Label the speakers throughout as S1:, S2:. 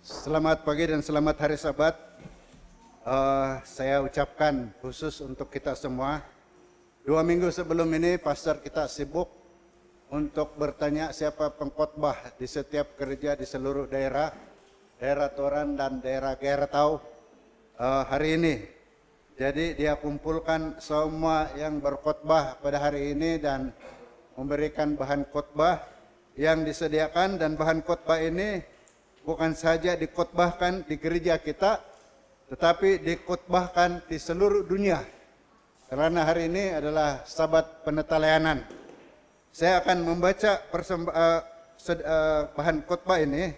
S1: Selamat pagi dan selamat hari Sabat. Saya ucapkan khusus untuk kita semua. 2 minggu sebelum ini pastor kita sibuk untuk bertanya siapa pengkhotbah di setiap gereja di seluruh daerah Toran dan daerah Geratau hari ini. Jadi dia kumpulkan semua yang berkhotbah pada hari ini dan memberikan bahan khotbah yang disediakan, dan bahan khotbah ini bukan saja dikhotbahkan di gereja kita, tetapi dikhotbahkan di seluruh dunia. Karena hari ini adalah Sabat Penetalayanan. Saya akan membaca bahan khotbah ini.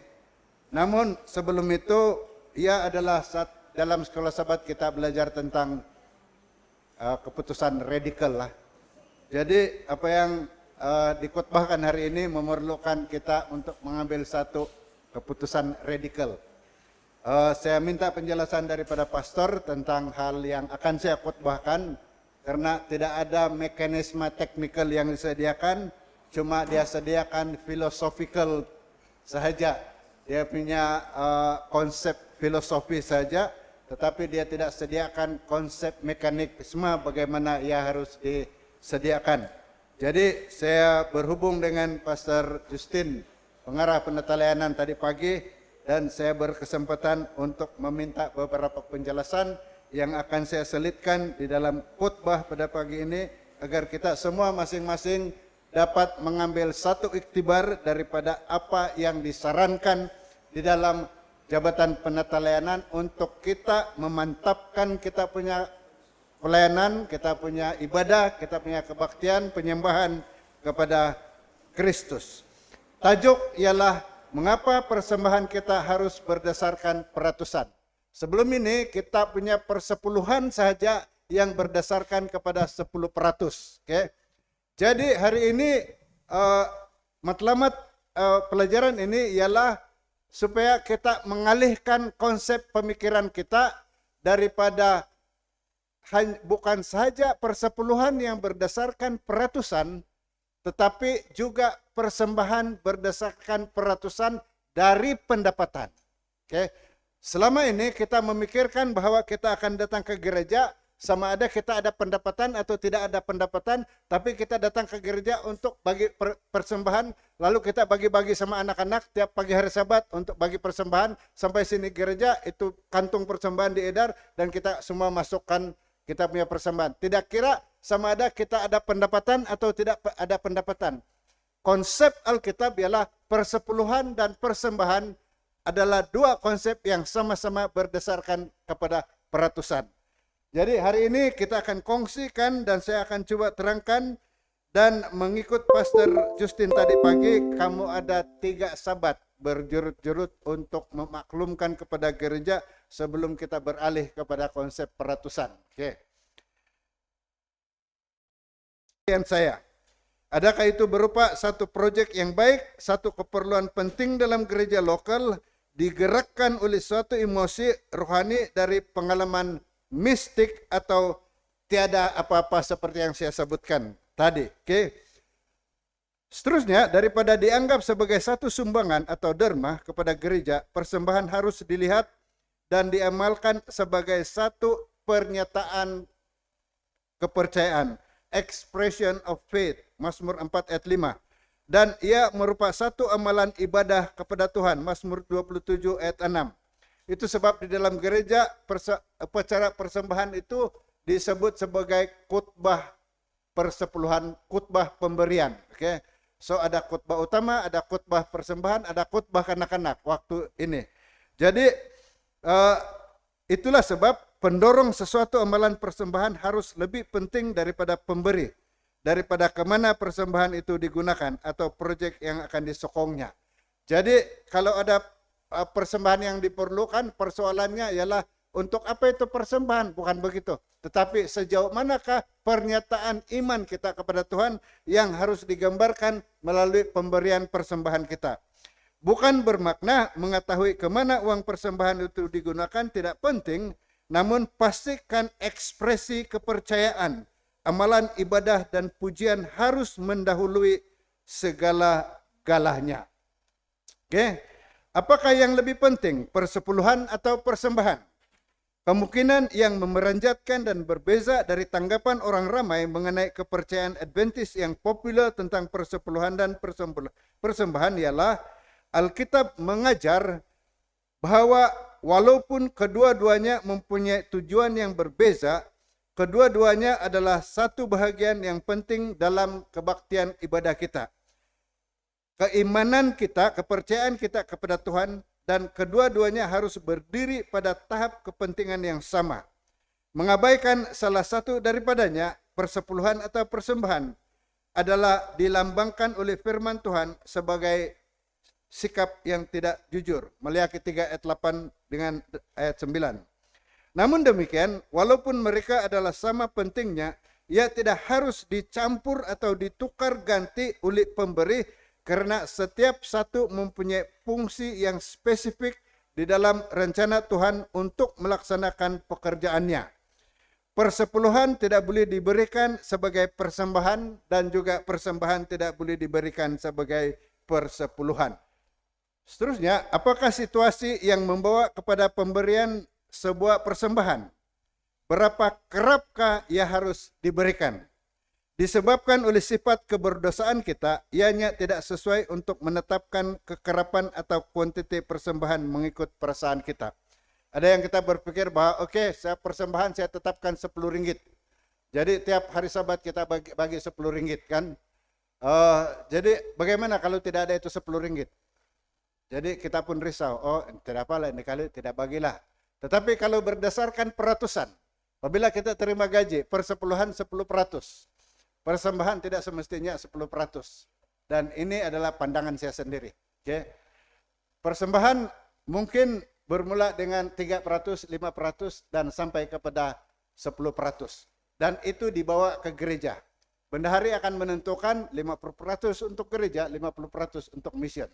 S1: Namun sebelum itu, ia adalah dalam sekolah Sabat kita belajar tentang keputusan radikal lah. Jadi apa yang dikhotbahkan hari ini memerlukan kita untuk mengambil satu keputusan radikal. Saya minta penjelasan daripada pastor tentang hal yang akan saya khotbahkan, karena tidak ada mekanisme teknikal yang disediakan, cuma dia sediakan philosophical sahaja. Dia punya konsep filosofi saja, tetapi dia tidak sediakan konsep mekanisme bagaimana ia harus disediakan. Jadi saya berhubung dengan Pastor Justin, pengarah penetalayanan tadi pagi, dan saya berkesempatan untuk meminta beberapa penjelasan yang akan saya selitkan di dalam khotbah pada pagi ini, agar kita semua masing-masing dapat mengambil satu iktibar daripada apa yang disarankan di dalam jabatan penetalayanan untuk kita memantapkan kita punya pelayanan, kita punya ibadah, kita punya kebaktian, penyembahan kepada Kristus. Tajuk ialah mengapa persembahan kita harus berdasarkan peratusan. Sebelum ini kita punya persepuluhan saja yang berdasarkan kepada 10%. Okay? Jadi hari ini matlamat pelajaran ini ialah supaya kita mengalihkan konsep pemikiran kita daripada bukan saja persepuluhan yang berdasarkan peratusan, tetapi juga persembahan berdasarkan peratusan dari pendapatan. Oke. Selama ini kita memikirkan bahwa kita akan datang ke gereja sama ada kita ada pendapatan atau tidak ada pendapatan, tapi kita datang ke gereja untuk bagi persembahan, lalu kita bagi-bagi sama anak-anak tiap pagi hari Sabat untuk bagi persembahan, sampai sini gereja itu kantung persembahan diedar dan kita semua masukkan kita punya persembahan. Tidak kira sama ada kita ada pendapatan atau tidak ada pendapatan. Konsep Alkitab ialah persepuluhan dan persembahan adalah dua konsep yang sama-sama berdasarkan kepada peratusan. Jadi hari ini kita akan kongsikan dan saya akan coba terangkan, dan mengikut Pastor Justin tadi pagi, kamu ada 3 Sabat berjurut-jurut untuk memaklumkan kepada gereja sebelum kita beralih kepada konsep peratusan. Oke. Yang saya, adakah itu berupa satu proyek yang baik, satu keperluan penting dalam gereja lokal, digerakkan oleh suatu emosi rohani dari pengalaman mistik, atau tiada apa-apa seperti yang saya sebutkan tadi. Oke. Seterusnya, daripada dianggap sebagai satu sumbangan atau derma kepada gereja, persembahan harus dilihat dan diamalkan sebagai satu pernyataan kepercayaan, expression of faith, Mazmur 4 ayat 5. Dan ia merupakan satu amalan ibadah kepada Tuhan, Mazmur 27 ayat 6. Itu sebab di dalam gereja upacara persembahan itu disebut sebagai khotbah persepuluhan, khotbah pemberian. Oke. So ada khotbah utama, ada khotbah persembahan, ada khotbah kanak-kanak waktu ini. Jadi itulah sebab pendorong sesuatu amalan persembahan harus lebih penting daripada pemberi, daripada kemana persembahan itu digunakan atau proyek yang akan disokongnya. Jadi kalau ada persembahan yang diperlukan, persoalannya ialah untuk apa itu persembahan, bukan begitu. Tetapi sejauh manakah pernyataan iman kita kepada Tuhan yang harus digambarkan melalui pemberian persembahan kita. Bukan bermakna mengetahui kemana uang persembahan itu digunakan tidak penting, namun pastikan ekspresi kepercayaan, amalan ibadah dan pujian harus mendahului segala-galanya. Oke. Apakah yang lebih penting, persepuluhan atau persembahan? Kemungkinan yang memeranjatkan dan berbeza dari tanggapan orang ramai mengenai kepercayaan Adventist yang populer tentang persepuluhan dan persembahan ialah Alkitab mengajar bahwa walaupun kedua-duanya mempunyai tujuan yang berbeza, kedua-duanya adalah satu bahagian yang penting dalam kebaktian ibadah kita. Keimanan kita, kepercayaan kita kepada Tuhan, dan kedua-duanya harus berdiri pada tahap kepentingan yang sama. Mengabaikan salah satu daripadanya, persepuluhan atau persembahan, adalah dilambangkan oleh firman Tuhan sebagai sikap yang tidak jujur. Maliaki 3 ayat 8 dengan ayat 9. Namun demikian, walaupun mereka adalah sama pentingnya, ia tidak harus dicampur atau ditukar ganti oleh pemberi, karena setiap satu mempunyai fungsi yang spesifik di dalam rencana Tuhan untuk melaksanakan pekerjaannya. Persepuluhan tidak boleh diberikan sebagai persembahan dan juga persembahan tidak boleh diberikan sebagai persepuluhan. Seterusnya, apakah situasi yang membawa kepada pemberian sebuah persembahan? Berapa kerapkah ia harus diberikan? Disebabkan oleh sifat keberdosaan kita, ianya tidak sesuai untuk menetapkan kekerapan atau kuantiti persembahan mengikut perasaan kita. Ada yang kita berpikir bahwa oke, saya persembahan saya tetapkan 10 ringgit. Jadi tiap hari Sabat kita bagi 10 ringgit kan. Jadi bagaimana kalau tidak ada itu 10 ringgit? Jadi kita pun risau, oh tidak apalah ini kali tidak bagilah. Tetapi kalau berdasarkan peratusan, apabila kita terima gaji, persepuluhan 10%. Persembahan tidak semestinya 10%. Dan ini adalah pandangan saya sendiri. Okay. Persembahan mungkin bermula dengan 3%, 5% dan sampai kepada 10%. Dan itu dibawa ke gereja. Bendahari akan menentukan 50% untuk gereja, 50% untuk mission.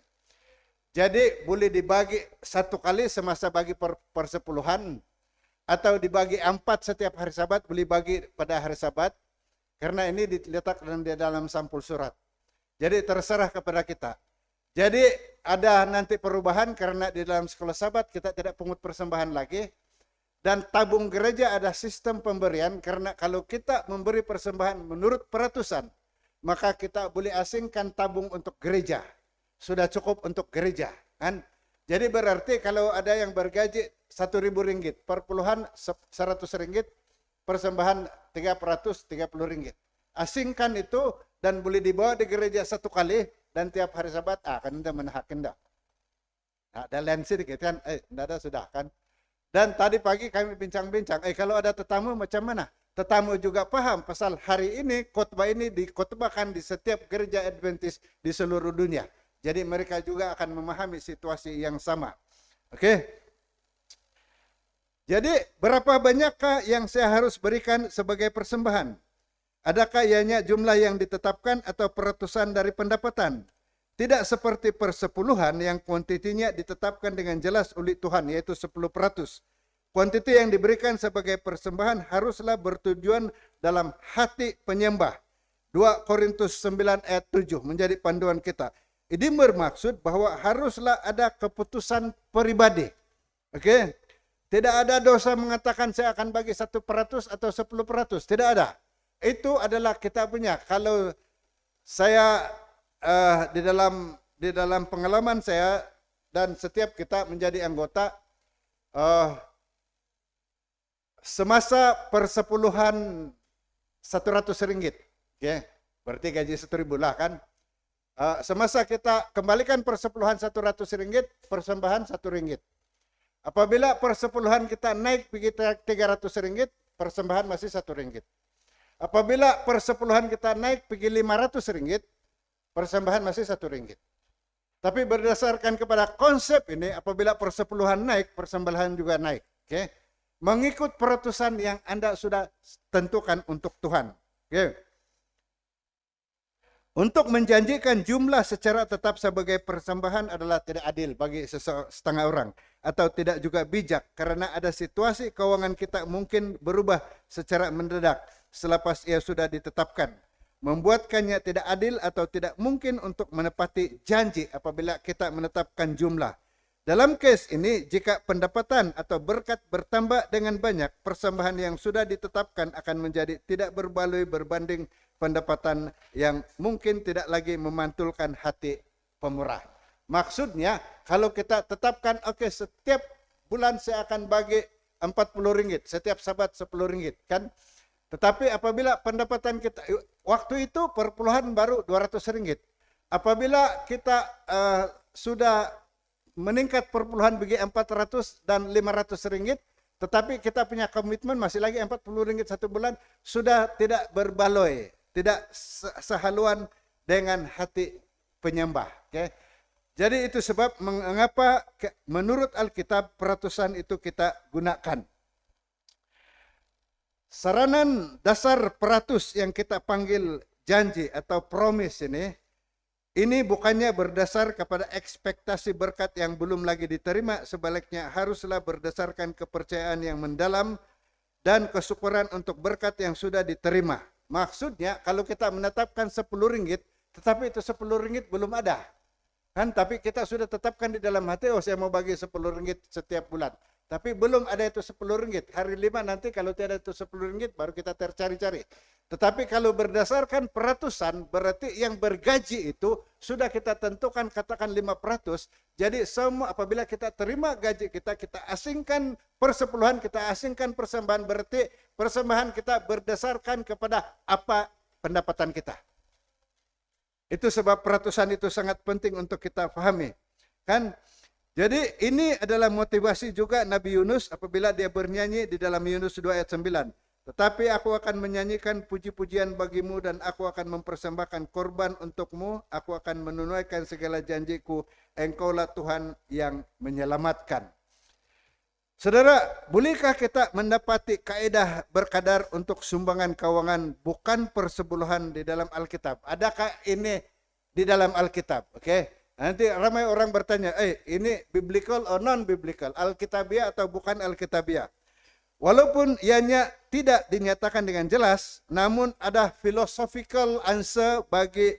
S1: Jadi boleh dibagi satu kali semasa bagi persepuluhan, atau dibagi 4 setiap hari Sabat, boleh bagi pada hari Sabat. Karena ini diletakkan di dalam sampul surat. Jadi terserah kepada kita. Jadi ada nanti perubahan karena di dalam sekolah Sabat kita tidak pungut persembahan lagi. Dan tabung gereja ada sistem pemberian karena kalau kita memberi persembahan menurut peratusan, maka kita boleh asingkan tabung untuk gereja. Sudah cukup untuk gereja. Kan? Jadi berarti kalau ada yang bergaji 1.000 ringgit, perpuluhan 100 ringgit, persembahan 330 ringgit. Asingkan itu dan boleh dibawa di gereja satu kali dan tiap hari Sabat kan anda menahakin dah. Ada lain sedikit kan, ada sudah kan. Dan tadi pagi kami bincang-bincang, kalau ada tetamu macam mana? Tetamu juga paham pasal hari ini khotbah ini dikhotbahkan di setiap gereja Adventist di seluruh dunia. Jadi mereka juga akan memahami situasi yang sama. Oke. Jadi berapa banyakkah yang saya harus berikan sebagai persembahan? Adakah ianya jumlah yang ditetapkan atau peratusan dari pendapatan? Tidak seperti persepuluhan yang kuantitinya ditetapkan dengan jelas oleh Tuhan, yaitu 10%. Kuantiti yang diberikan sebagai persembahan haruslah bertujuan dalam hati penyembah. 2 Korintus 9 ayat 7 menjadi panduan kita. Ini bermaksud bahwa haruslah ada keputusan pribadi. Oke? Tidak ada dosa mengatakan saya akan bagi 1% atau 10%. Tidak ada. Itu adalah kita punya. Kalau saya di dalam pengalaman saya dan setiap kita menjadi anggota, semasa persepuluhan 100 ringgit. Okay. Berarti gaji 1.000 lah kan. Semasa kita kembalikan persepuluhan 100 ringgit, persembahan 1 ringgit. Apabila persepuluhan kita naik pergi 300 ringgit, persembahan masih 1 ringgit. Apabila persepuluhan kita naik pergi 500 ringgit, persembahan masih 1 ringgit. Tapi berdasarkan kepada konsep ini, apabila persepuluhan naik, persembahan juga naik. Okay? Mengikut peratusan yang Anda sudah tentukan untuk Tuhan. Okay? Untuk menjanjikan jumlah secara tetap sebagai persembahan adalah tidak adil bagi setengah orang. Atau tidak juga bijak karena ada situasi keuangan kita mungkin berubah secara mendadak selepas ia sudah ditetapkan. Membuatkannya tidak adil atau tidak mungkin untuk menepati janji apabila kita menetapkan jumlah. Dalam case ini, jika pendapatan atau berkat bertambah dengan banyak, persembahan yang sudah ditetapkan akan menjadi tidak berbaloi berbanding pendapatan yang mungkin tidak lagi memantulkan hati pemurah. Maksudnya, kalau kita tetapkan, oke, setiap bulan saya akan bagi 40 ringgit, setiap sahabat 10 ringgit, kan? Tetapi apabila pendapatan kita, waktu itu perpuluhan baru 200 ringgit. Apabila kita sudah meningkat perpuluhan bagi 400 dan 500 ringgit, tetapi kita punya komitmen masih lagi 40 ringgit satu bulan, sudah tidak berbaloi, tidak sehaluan dengan hati penyembah. Okay? Jadi itu sebab mengapa menurut Alkitab peratusan itu kita gunakan. Saranan dasar peratus yang kita panggil janji atau promise ini bukannya berdasar kepada ekspektasi berkat yang belum lagi diterima, sebaliknya haruslah berdasarkan kepercayaan yang mendalam dan kesyukuran untuk berkat yang sudah diterima. Maksudnya kalau kita menetapkan 10 ringgit, tetapi itu 10 ringgit belum ada. Kan, tapi kita sudah tetapkan di dalam hati, oh saya mau bagi 10 ringgit setiap bulan. Tapi belum ada itu 10 ringgit. Hari 5 nanti kalau tidak ada itu 10 ringgit baru kita tercari-cari. Tetapi kalau berdasarkan peratusan, berarti yang bergaji itu sudah kita tentukan, katakan 5%. Jadi semua apabila kita terima gaji kita, kita asingkan persepuluhan, kita asingkan persembahan, berarti persembahan kita berdasarkan kepada apa pendapatan kita. Itu sebab peratusan itu sangat penting untuk kita pahami. Kan? Jadi ini adalah motivasi juga Nabi Yunus apabila dia bernyanyi di dalam Yunus 2 ayat 9. Tetapi aku akan menyanyikan puji-pujian bagimu dan aku akan mempersembahkan korban untukmu. Aku akan menunaikan segala janjiku. Engkaulah Tuhan yang menyelamatkan. Saudara, bolehkah kita mendapati kaedah berkadar untuk sumbangan keuangan bukan persepuluhan di dalam Alkitab? Adakah ini di dalam Alkitab? Oke. Nanti ramai orang bertanya, ini biblical atau non-biblical? Alkitabiah atau bukan Alkitabiah? Walaupun ianya tidak dinyatakan dengan jelas, namun ada philosophical answer bagi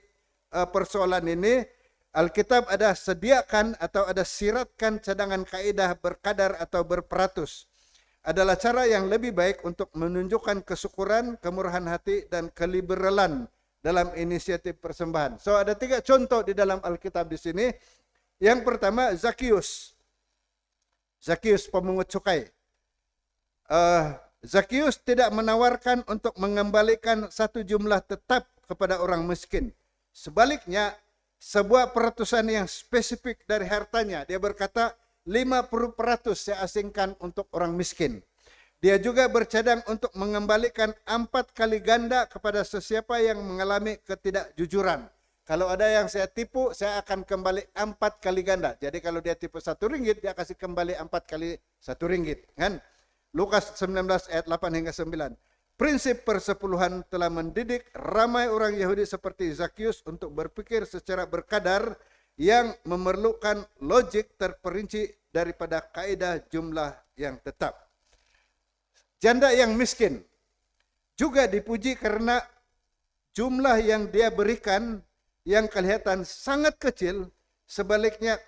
S1: persoalan ini. Alkitab ada sediakan atau ada siratkan cadangan kaidah berkadar atau berperatus. Adalah cara yang lebih baik untuk menunjukkan kesyukuran, kemurahan hati, dan keliberalan dalam inisiatif persembahan. So ada 3 contoh di dalam Alkitab di sini. Yang pertama Zakius. Zakius pemungut cukai. Zakius tidak menawarkan untuk mengembalikan satu jumlah tetap kepada orang miskin. Sebaliknya, sebuah peratusan yang spesifik dari hartanya. Dia berkata 50% saya asingkan untuk orang miskin. Dia juga bercadang untuk mengembalikan 4 kali ganda kepada sesiapa yang mengalami ketidakjujuran. Kalau ada yang saya tipu, saya akan kembali 4 kali ganda. Jadi kalau dia tipu 1 ringgit, dia kasih kembali 4 kali 1 ringgit. Kan? Lukas 19 ayat 8 hingga 9. Prinsip persepuluhan telah mendidik ramai orang Yahudi seperti Zakius untuk berpikir secara berkadar yang memerlukan logik terperinci daripada kaidah jumlah yang tetap. Janda yang miskin juga dipuji karena jumlah yang dia berikan yang kelihatan sangat kecil, sebaliknya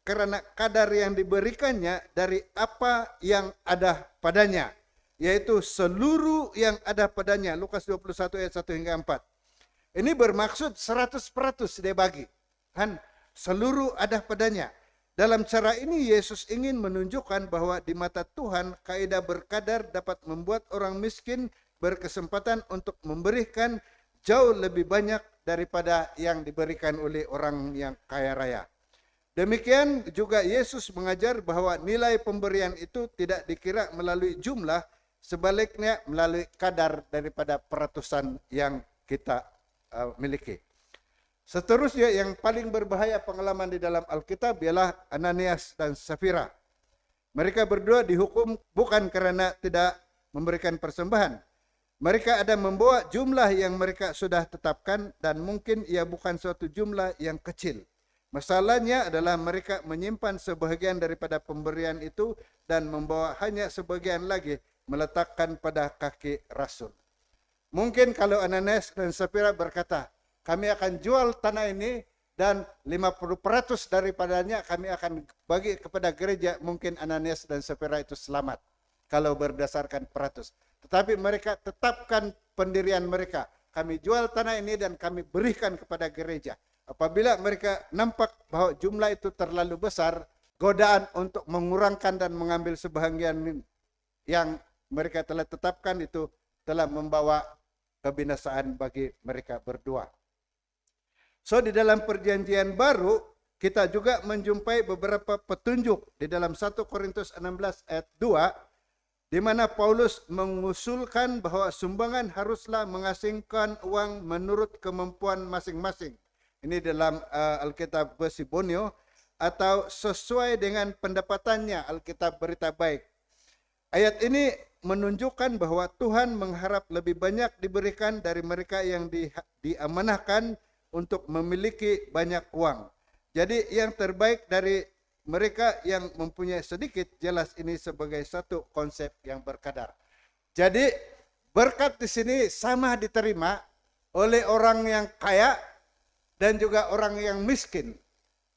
S1: karena kadar yang diberikannya dari apa yang ada padanya, yaitu seluruh yang ada padanya. Lukas 21 ayat 1 hingga 4. Ini bermaksud 100% dia bagi. Kan? Seluruh ada padanya. Dalam cara ini Yesus ingin menunjukkan bahwa di mata Tuhan kaidah berkadar dapat membuat orang miskin berkesempatan untuk memberikan jauh lebih banyak daripada yang diberikan oleh orang yang kaya raya. Demikian juga Yesus mengajar bahwa nilai pemberian itu tidak dikira melalui jumlah, sebaliknya melalui kadar daripada peratusan yang kita miliki. Seterusnya yang paling berbahaya pengalaman di dalam Alkitab ialah Ananias dan Safira. Mereka berdua dihukum bukan karena tidak memberikan persembahan. Mereka ada membawa jumlah yang mereka sudah tetapkan dan mungkin ia bukan suatu jumlah yang kecil. Masalahnya adalah mereka menyimpan sebahagian daripada pemberian itu dan membawa hanya sebagian lagi meletakkan pada kaki Rasul. Mungkin kalau Ananias dan Safira berkata, kami akan jual tanah ini dan 50% daripadanya kami akan bagi kepada gereja. Mungkin Ananias dan Sapphira itu selamat kalau berdasarkan peratus. Tetapi mereka tetapkan pendirian mereka. Kami jual tanah ini dan kami berikan kepada gereja. Apabila mereka nampak bahwa jumlah itu terlalu besar, godaan untuk mengurangkan dan mengambil sebahagian yang mereka telah tetapkan itu telah membawa kebinasaan bagi mereka berdua. So di dalam perjanjian baru kita juga menjumpai beberapa petunjuk di dalam 1 Korintus 16 ayat 2 di mana Paulus mengusulkan bahwa sumbangan haruslah mengasingkan uang menurut kemampuan masing-masing. Ini dalam Alkitab versi Bonio atau sesuai dengan pendapatannya, Alkitab Berita Baik. Ayat ini menunjukkan bahwa Tuhan mengharap lebih banyak diberikan dari mereka yang diamanahkan untuk memiliki banyak uang. Jadi yang terbaik dari mereka yang mempunyai sedikit, jelas ini sebagai satu konsep yang berkadar. Jadi berkat di sini sama diterima oleh orang yang kaya dan juga orang yang miskin.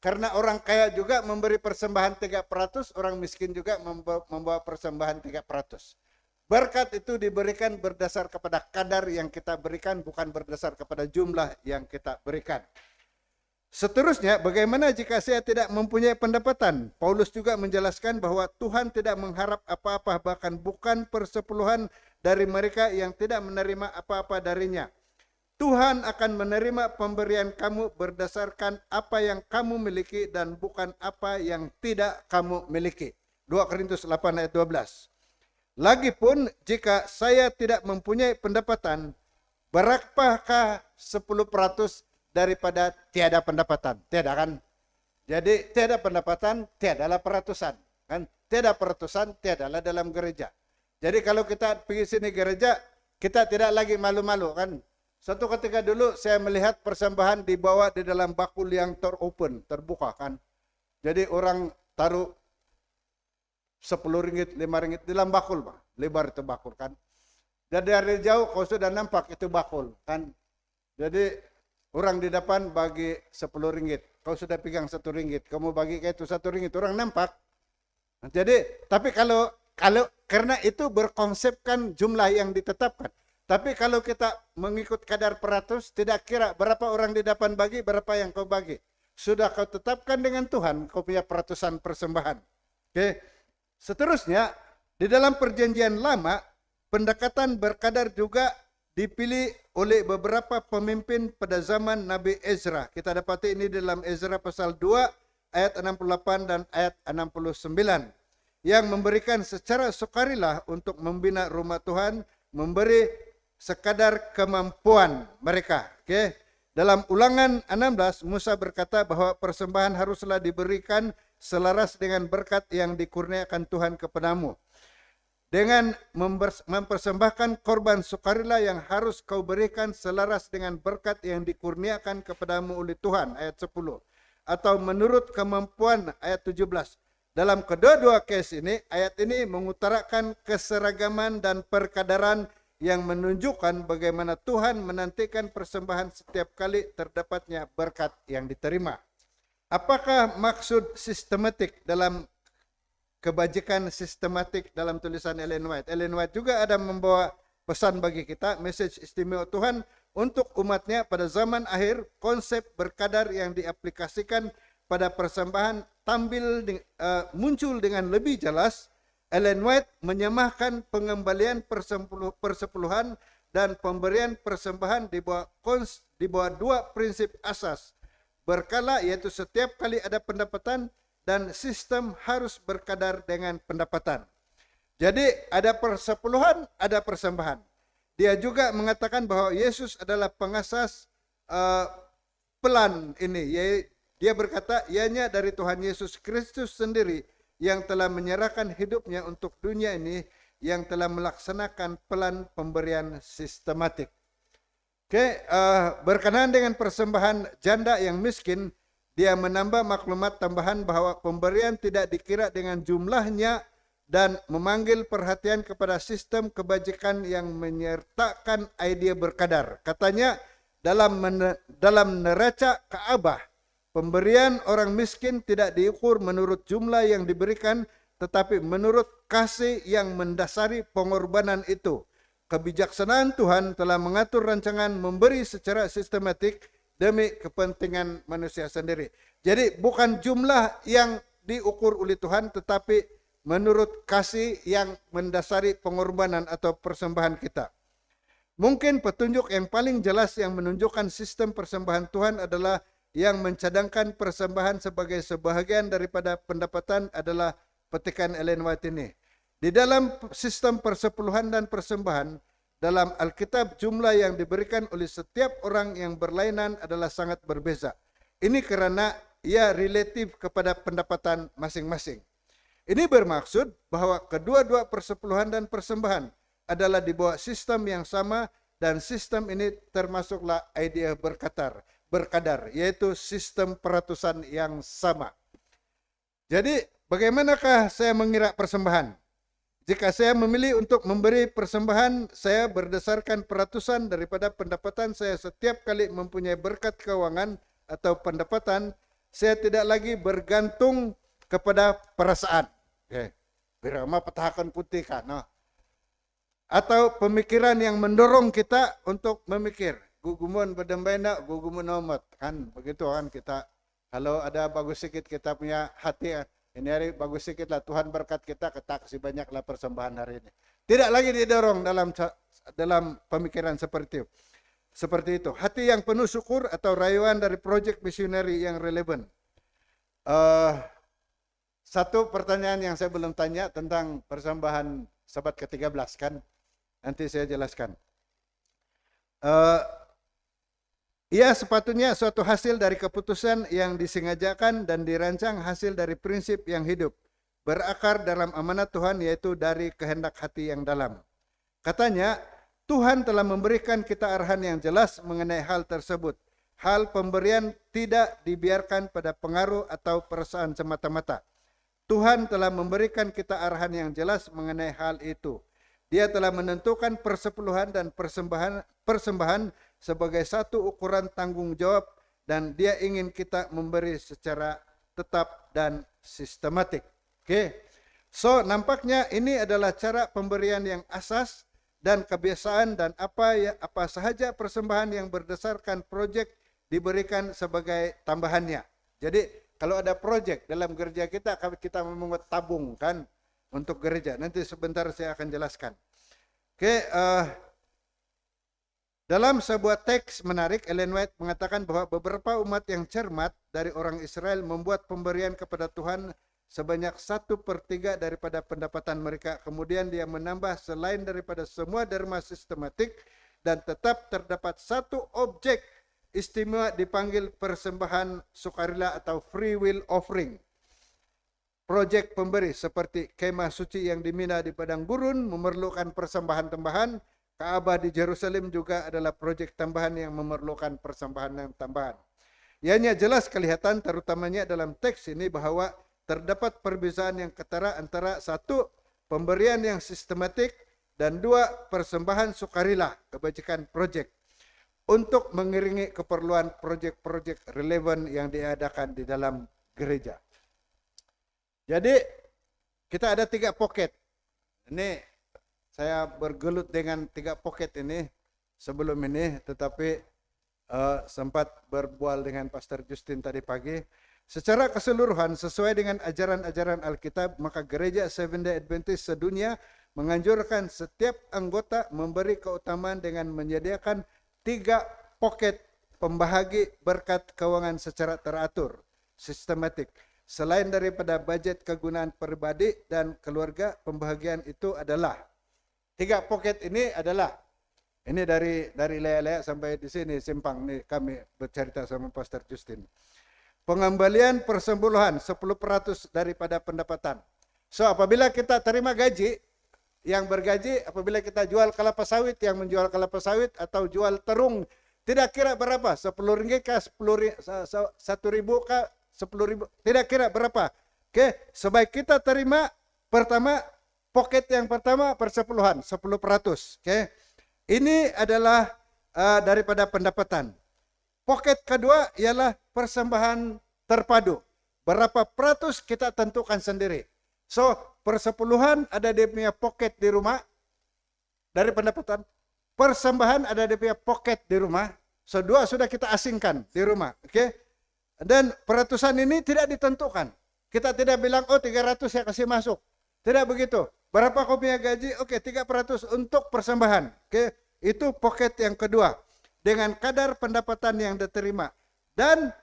S1: Karena orang kaya juga memberi persembahan 3%, orang miskin juga membawa persembahan 3%. Berkat itu diberikan berdasar kepada kadar yang kita berikan, bukan berdasar kepada jumlah yang kita berikan. Seterusnya, bagaimana jika saya tidak mempunyai pendapatan? Paulus juga menjelaskan bahwa Tuhan tidak mengharap apa-apa, bahkan bukan persepuluhan dari mereka yang tidak menerima apa-apa darinya. Tuhan akan menerima pemberian kamu berdasarkan apa yang kamu miliki dan bukan apa yang tidak kamu miliki. 2 Korintus 8 ayat 12. Lagipun jika saya tidak mempunyai pendapatan, berapakah 10% daripada tiada pendapatan? Tiada kan? Jadi tiada pendapatan, tiadalah peratusan. Kan? Tiada peratusan, tiadalah dalam gereja. Jadi kalau kita pergi sini gereja, kita tidak lagi malu-malu kan? Suatu ketika dulu saya melihat persembahan dibawa di dalam bakul yang terbuka kan. Jadi orang taruh 10 ringgit, 5 ringgit di dalam bakul, Pak. Lebar itu bakul kan. Jadi dari jauh kau sudah nampak itu bakul kan. Jadi orang di depan bagi 10 ringgit. Kau sudah pegang 1 ringgit. Kamu bagi ke itu 1 ringgit. Orang nampak. Jadi tapi kalau karena itu berkonsepkan jumlah yang ditetapkan. Tapi kalau kita mengikut kadar peratus, tidak kira berapa orang di depan bagi, berapa yang kau bagi. Sudah kau tetapkan dengan Tuhan, kau punya peratusan persembahan. Oke. Seterusnya, di dalam perjanjian lama, pendekatan berkadar juga dipilih oleh beberapa pemimpin pada zaman Nabi Ezra. Kita dapati ini dalam Ezra pasal 2 ayat 68 dan ayat 69. Yang memberikan secara sukarela untuk membina rumah Tuhan, memberi sekadar kemampuan mereka. Oke. Dalam Ulangan 16, Musa berkata bahwa persembahan haruslah diberikan selaras dengan berkat yang dikurniakan Tuhan kepadamu. Dengan mempersembahkan korban sukarela yang harus kau berikan selaras dengan berkat yang dikurniakan kepadamu oleh Tuhan, ayat 10. Atau menurut kemampuan, ayat 17. Dalam kedua-dua case ini, ayat ini mengutarakan keseragaman dan perkadaran yang menunjukkan bagaimana Tuhan menantikan persembahan setiap kali terdapatnya berkat yang diterima. Apakah maksud sistematik dalam kebajikan sistematik dalam tulisan Ellen White? Ellen White juga ada membawa pesan bagi kita, message istimewa Tuhan untuk umatnya pada zaman akhir. Konsep berkadar yang diaplikasikan pada persembahan muncul dengan lebih jelas. Ellen White menyemahkan pengembalian persepuluhan dan pemberian persembahan di bawah dua prinsip asas. Berkala, yaitu setiap kali ada pendapatan, dan sistem harus berkadar dengan pendapatan. Jadi ada persepuluhan, ada persembahan. Dia juga mengatakan bahwa Yesus adalah pengasas pelan ini. Dia berkata, ianya dari Tuhan Yesus Kristus sendiri yang telah menyerahkan hidupnya untuk dunia ini, yang telah melaksanakan pelan pemberian sistematik. Oke, berkenaan dengan persembahan janda yang miskin, dia menambah maklumat tambahan bahwa pemberian tidak dikira dengan jumlahnya dan memanggil perhatian kepada sistem kebajikan yang menyertakan idea berkadar. Katanya dalam neraca Ka'bah, Pemberian orang miskin tidak diukur menurut jumlah yang diberikan, tetapi menurut kasih yang mendasari pengorbanan itu. Kebijaksanaan Tuhan telah mengatur rancangan memberi secara sistematik demi kepentingan manusia sendiri. Jadi bukan jumlah yang diukur oleh Tuhan, tetapi menurut kasih yang mendasari pengorbanan atau persembahan kita. Mungkin petunjuk yang paling jelas yang menunjukkan sistem persembahan Tuhan adalah yang mencadangkan persembahan sebagai sebahagian daripada pendapatan adalah petikan Ellen White ini. Di dalam sistem persepuluhan dan persembahan, dalam Alkitab jumlah yang diberikan oleh setiap orang yang berlainan adalah sangat berbeza. Ini karena ia relatif kepada pendapatan masing-masing. Ini bermaksud bahwa kedua-dua persepuluhan dan persembahan adalah di bawah sistem yang sama, dan sistem ini termasuklah idea berkadar, yaitu sistem peratusan yang sama. Jadi bagaimanakah saya mengira persembahan? Jika saya memilih untuk memberi persembahan, saya berdasarkan peratusan daripada pendapatan saya setiap kali mempunyai berkat keuangan atau pendapatan. Saya tidak lagi bergantung kepada perasaan. Okay. Birama petahakan putih kan, no? Atau pemikiran yang mendorong kita untuk memikir. Gugumun bedembena, gugumun omat. Kan begitu kan kita. Kalau ada bagus sedikit kita punya hati, ini hari bagus sedikit lah, Tuhan berkat kita kasih banyaklah persembahan hari ini. Tidak lagi didorong dalam pemikiran seperti itu. Hati yang penuh syukur atau rayuan dari proyek misioneri yang relevan. Satu pertanyaan yang saya belum tanya tentang persembahan Sabat ke-13 kan. Nanti saya jelaskan. Ia sepatutnya suatu hasil dari keputusan yang disengajakan dan dirancang, hasil dari prinsip yang hidup, berakar dalam amanat Tuhan, yaitu dari kehendak hati yang dalam. Katanya, Tuhan telah memberikan kita arahan yang jelas mengenai hal tersebut. Hal pemberian tidak dibiarkan pada pengaruh atau perasaan semata-mata. Tuhan telah memberikan kita arahan yang jelas mengenai hal itu. Dia telah menentukan persepuluhan dan persembahan sebagai satu ukuran tanggung jawab, dan dia ingin kita memberi secara tetap dan sistematik. Oke. So, nampaknya ini adalah cara pemberian yang asas dan kebiasaan, dan apa sahaja persembahan yang berdasarkan proyek diberikan sebagai tambahannya. Jadi kalau ada proyek dalam gereja kita membuat tabung kan untuk gereja. Nanti sebentar saya akan jelaskan. Oke, dalam sebuah teks menarik, Ellen White mengatakan bahwa beberapa umat yang cermat dari orang Israel membuat pemberian kepada Tuhan sebanyak 1/3 daripada pendapatan mereka. Kemudian dia menambah selain daripada semua derma sistematik, dan tetap terdapat satu objek istimewa dipanggil persembahan sukarela atau free will offering. Proyek pemberi seperti kemah suci yang di Mina di padang gurun memerlukan persembahan tambahan. Ka'bah di Yerusalem juga adalah proyek tambahan yang memerlukan persembahan yang tambahan. Ianya jelas kelihatan terutamanya dalam teks ini bahwa terdapat perbezaan yang ketara antara satu, pemberian yang sistematik, dan dua, persembahan sukarela, kebajikan proyek, untuk mengiringi keperluan proyek-proyek relevan yang diadakan di dalam gereja. Jadi kita ada 3 pocket. Ini saya bergelut dengan 3 pocket ini sebelum ini, tetapi sempat berbual dengan Pastor Justin tadi pagi. Secara keseluruhan sesuai dengan ajaran-ajaran Alkitab, maka gereja Seventh-day Adventist sedunia menganjurkan setiap anggota memberi keutamaan dengan menyediakan 3 pocket pembahagi berkat keuangan secara teratur, sistematik. Selain daripada budget kegunaan pribadi dan keluarga, pembahagian itu adalah 3 pocket ini adalah, ini dari Lea-Lea sampai di sini simpang nih kami bercerita sama Pastor Justin. Pengembalian persepuluhan 10% daripada pendapatan. So apabila kita terima gaji, yang bergaji, apabila kita jual kelapa sawit, yang menjual kelapa sawit atau jual terung, tidak kira berapa, 10 ringgit kah, 1.000 kah, 10.000, tidak kira berapa. Oke, sebaik kita terima pertama, pocket yang pertama persepuluhan 10%. Oke, ini adalah daripada pendapatan. Pocket kedua ialah persembahan terpadu. Berapa peratus kita tentukan sendiri. So, persepuluhan ada dia punya pocket di rumah dari pendapatan. Persembahan ada dia punya pocket di rumah. So, dua sudah kita asingkan di rumah. Oke? Dan peratusan ini tidak ditentukan. Kita tidak bilang, oh 300 saya kasih masuk. Tidak begitu. Berapa kau punya gaji? Oke, 3% untuk persembahan. Oke, itu pocket yang kedua. Dengan kadar pendapatan yang diterima. Dan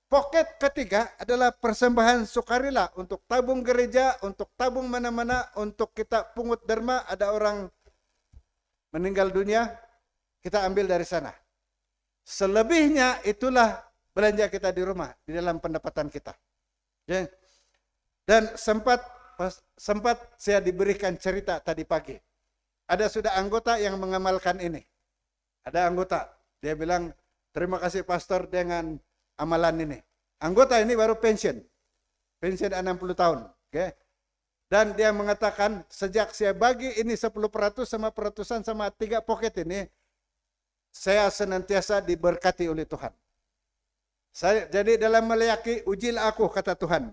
S1: pocket ketiga adalah persembahan sukarela untuk tabung gereja, untuk tabung mana-mana, untuk kita pungut derma. Ada orang meninggal dunia, kita ambil dari sana. Selebihnya itulah belanja kita di rumah, di dalam pendapatan kita. Ya. Dan sempat saya diberikan cerita tadi pagi. Ada sudah anggota yang mengamalkan ini. Ada anggota, dia bilang, terima kasih pastor dengan amalan ini. Anggota ini baru pensiun 60 tahun. Okay? Dan dia mengatakan, sejak saya bagi ini 10% sama peratusan sama 3 pocket ini, saya senantiasa diberkati oleh Tuhan. Jadi dalam melayaki, ujilah aku, kata Tuhan.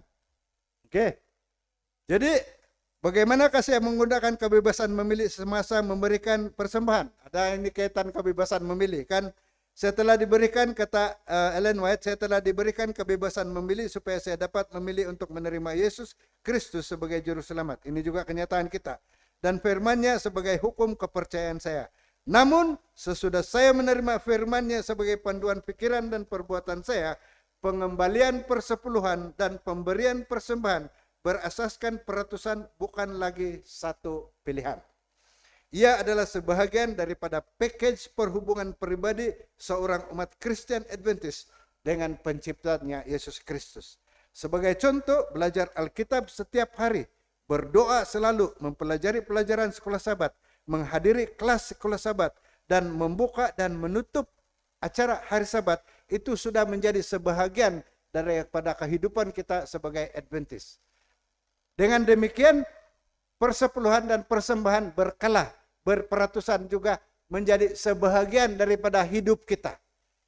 S1: Oke. Jadi bagaimanakah saya menggunakan kebebasan memilih semasa memberikan persembahan? Ada ini kaitan kebebasan memilih kan? Saya telah diberikan, kata Ellen White, saya telah diberikan kebebasan memilih supaya saya dapat memilih untuk menerima Yesus Kristus sebagai juru selamat. Ini juga kenyataan kita. Dan firman-Nya sebagai hukum kepercayaan saya. Namun sesudah saya menerima firman-Nya sebagai panduan pikiran dan perbuatan saya, pengembalian persepuluhan dan pemberian persembahan berasaskan peratusan bukan lagi satu pilihan. Ia adalah sebahagian daripada package perhubungan pribadi seorang umat Kristen Adventist dengan penciptanya Yesus Kristus. Sebagai contoh, belajar Alkitab setiap hari, berdoa selalu, mempelajari pelajaran sekolah Sabat, menghadiri kelas sekolah Sabat, dan membuka dan menutup acara hari Sabat, itu sudah menjadi sebahagian daripada kehidupan kita sebagai Adventist. Dengan demikian, persepuluhan dan persembahan berkala, berperatusan juga menjadi sebahagian daripada hidup kita.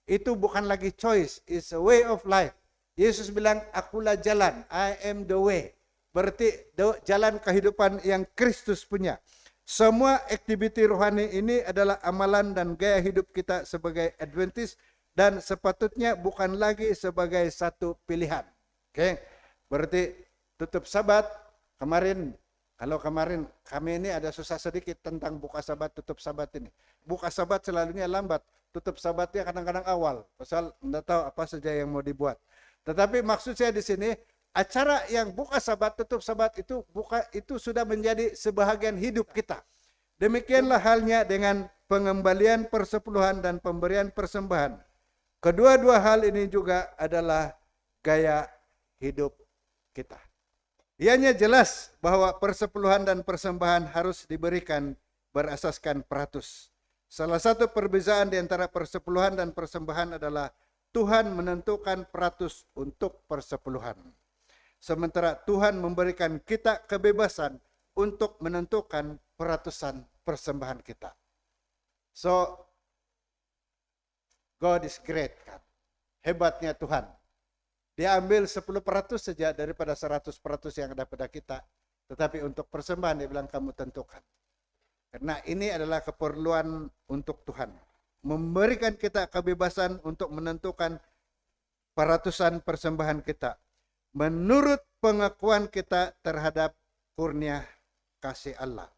S1: Itu bukan lagi choice, it's a way of life. Yesus bilang, akulah jalan, I am the way. Berarti jalan kehidupan yang Kristus punya. Semua aktiviti rohani ini adalah amalan dan gaya hidup kita sebagai Adventist dan sepatutnya bukan lagi sebagai satu pilihan. Oke, berarti tutup Sabat kemarin. Kalau kemarin kami ini ada susah sedikit tentang buka Sabat, tutup Sabat ini. Buka Sabat selalunya lambat, tutup Sabatnya kadang-kadang awal. Pasal tidak tahu apa saja yang mau dibuat. Tetapi maksud saya di sini, acara yang buka Sabat, tutup Sabat itu sudah menjadi sebahagian hidup kita. Demikianlah halnya dengan pengembalian persepuluhan dan pemberian persembahan. Kedua-dua hal ini juga adalah gaya hidup kita. Ianya jelas bahwa persepuluhan dan persembahan harus diberikan berasaskan peratus. Salah satu perbezaan di antara persepuluhan dan persembahan adalah Tuhan menentukan peratus untuk persepuluhan. Sementara Tuhan memberikan kita kebebasan untuk menentukan peratusan persembahan kita. So, God is great kan. Hebatnya Tuhan. Dia ambil 10% saja daripada 100% yang ada pada kita. Tetapi untuk persembahan dia bilang kamu tentukan. Karena ini adalah keperluan untuk Tuhan. Memberikan kita kebebasan untuk menentukan peratusan persembahan kita. Menurut pengakuan kita terhadap kurnia kasih Allah.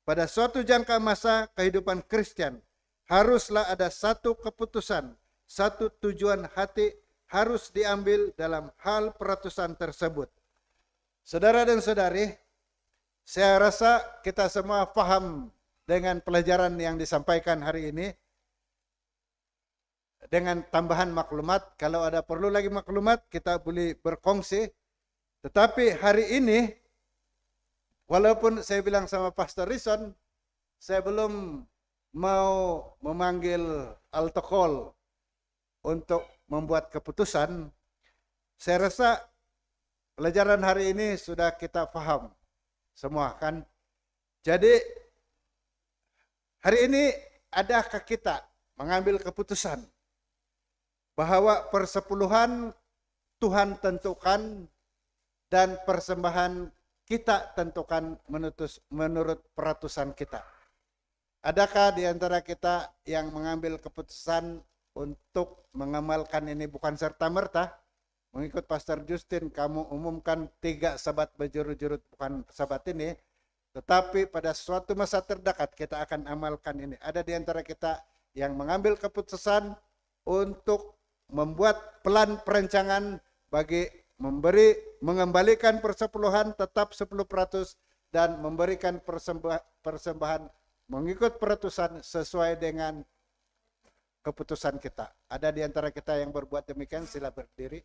S1: Pada suatu jangka masa kehidupan Kristen, haruslah ada satu keputusan, satu tujuan hati harus diambil dalam hal peratusan tersebut. Saudara dan saudari, saya rasa kita semua paham dengan pelajaran yang disampaikan hari ini. Dengan tambahan maklumat, kalau ada perlu lagi maklumat, kita boleh berkongsi. Tetapi hari ini, walaupun saya bilang sama Pastor Rison, saya belum mau memanggil altar call untuk membuat keputusan. Saya rasa pelajaran hari ini sudah kita paham semua kan. Jadi hari ini adakah kita mengambil keputusan bahwa persepuluhan Tuhan tentukan dan persembahan kita tentukan menurut peratusan kita. Adakah di antara kita yang mengambil keputusan untuk mengamalkan ini bukan serta-merta? Mengikut Pastor Justin, kamu umumkan 3 sabat berjurut-jurut bukan sabat ini, tetapi pada suatu masa terdekat kita akan amalkan ini. Ada di antara kita yang mengambil keputusan untuk membuat plan perencanaan bagi mengembalikan persepuluhan tetap 10% dan memberikan persembahan mengikut peratusan sesuai dengan keputusan kita. Ada di antara kita yang berbuat demikian, sila berdiri.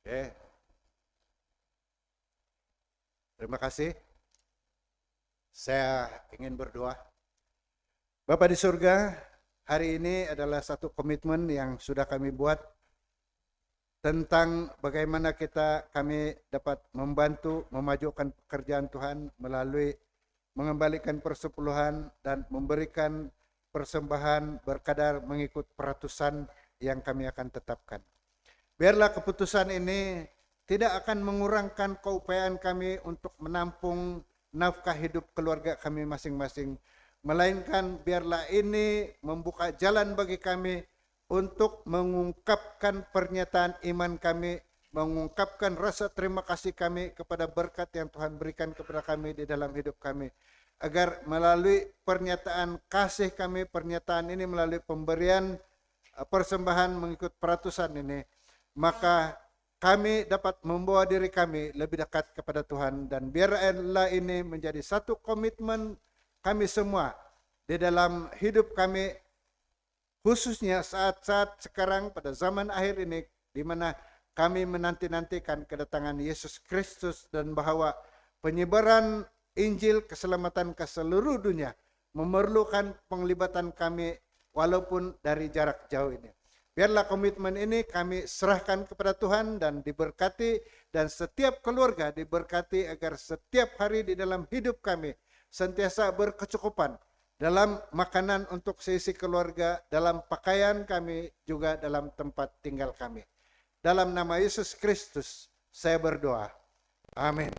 S1: Oke. Terima kasih. Saya ingin berdoa. Bapa di surga, hari ini adalah satu komitmen yang sudah kami buat tentang bagaimana kami dapat membantu memajukan pekerjaan Tuhan melalui mengembalikan persepuluhan dan memberikan persembahan berkadar mengikut peratusan yang kami akan tetapkan. Biarlah keputusan ini tidak akan mengurangkan keupayaan kami untuk menampung nafkah hidup keluarga kami masing-masing, melainkan biarlah ini membuka jalan bagi kami untuk mengungkapkan pernyataan iman kami, mengungkapkan rasa terima kasih kami kepada berkat yang Tuhan berikan kepada kami di dalam hidup kami. Agar melalui pernyataan kasih kami, pernyataan ini melalui pemberian persembahan mengikut peratusan ini, maka kami dapat membawa diri kami lebih dekat kepada Tuhan. Dan biarlah ini menjadi satu komitmen kami semua di dalam hidup kami, khususnya saat-saat sekarang pada zaman akhir ini, di mana kami menanti-nantikan kedatangan Yesus Kristus dan bahwa penyebaran Injil keselamatan ke seluruh dunia memerlukan penglibatan kami walaupun dari jarak jauh ini. Biarlah komitmen ini kami serahkan kepada Tuhan dan diberkati, dan setiap keluarga diberkati agar setiap hari di dalam hidup kami sentiasa berkecukupan dalam makanan untuk seisi keluarga, dalam pakaian kami, juga dalam tempat tinggal kami. Dalam nama Yesus Kristus saya berdoa. Amin.